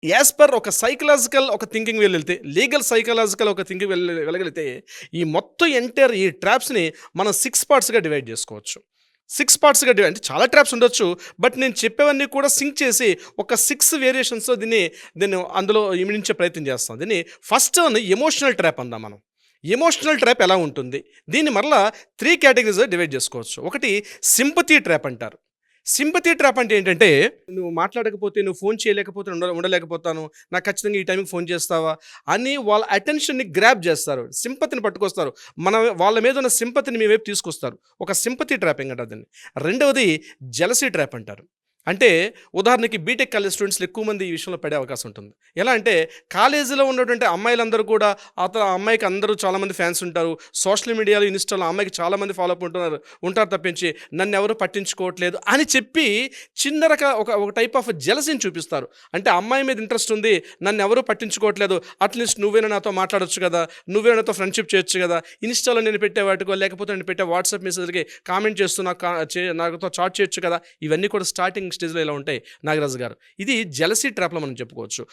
As per ఒక psychological ఒక thinking వెళ్ళెళ్తే, legal psychological ఒక థింకింగ్ వెళ్ళగలిగితే, ఈ మొత్తం ఎంటైర్ ఈ ట్రాప్స్‌ని మనం 6 పార్ట్స్‌గా డివైడ్ చేసుకోవచ్చు. 6 పార్ట్స్‌గా అంటే చాలా ట్రాప్స్ ఉండొచ్చు. బట్ నేను చెప్పేవన్నీ కూడా సింక్ చేసి ఒక 6 వేరియేషన్స్‌తో దీన్ని అందులో ఇమిడించే ప్రయత్నం చేస్తాం. ఫస్ట్ వన్ ఎమోషనల్ ట్రాప్ అందాం మనం. ఎమోషనల్ ట్రాప్ ఎలా ఉంటుంది? దీన్ని మరలా 3 కేటగరీస్‌గా డివైడ్ చేసుకోవచ్చు. ఒకటి సింపథీ ట్రాప్ అంటారు. సింపథీ ట్రాప్ అంటే ఏంటంటే, నువ్వు మాట్లాడకపోతే, నువ్వు ఫోన్ చేయలేకపోతే ఉండలేకపోతాను. నాకు ఖచ్చితంగా ఈ టైంకి ఫోన్ చేస్తావా? అని వాళ్ళ అటెన్షన్‌ని గ్రాబ్ చేస్తారు. సింపతిని పట్టుకొస్తారు. వాళ్ళ మీద ఉన్న సింపతిని మీ వైపు తీసుకొస్తారు. ఒక సింపథీ ట్రాపింగ్ అంటారు దీన్ని. రెండవది జెలసీ ట్రాప్ అంటారు. అంటే ఉదాహరణకి బీటెక్ కాలేజ్ స్టూడెంట్స్‌లో ఎక్కువ మంది ఈ విషయంలో పడే అవకాశం ఉంటుంది. ఎలా అంటే కాలేజీలో ఉన్నటువంటి అమ్మాయిలందరూ కూడా ఆ అమ్మాయికి అందరూ చాలామంది ఫ్యాన్స్ ఉంటారు. సోషల్ మీడియాలో, ఇన్‌స్టాలో ఆ అమ్మాయికి చాలామంది ఫాలో అప్ ఉంటారు తప్పించి నన్నెవరు పట్టించుకోవట్లేదు అని చెప్పి చిన్న ఒక టైప్ ఆఫ్ జెలసీని చూపిస్తారు. అంటే అమ్మాయి మీద ఇంట్రెస్ట్ ఉంది, నన్నెవరు పట్టించుకోవట్లేదు, అట్‌లీస్ట్ నువ్వైనా నాతో మాట్లాడొచ్చు కదా, నువ్వైనా నాతో ఫ్రెండ్‌షిప్ చేయొచ్చు కదా, ఇన్‌స్టాలో నేను పెట్టే వాటికో లేకపోతే నేను పెట్టే వాట్సాప్ మెసేజ్‌లకి కామెంట్ చేస్తూ నాతో చాట్ చేయొచ్చు కదా. ఇవన్నీ కూడా స్టార్టింగ్ స్టేజ్‌లో ఇలా ఉంటాయి నాగరాజు గారు. ఇది జెలసీ ట్రాప్‌లో మనం చెప్పుకోవచ్చు.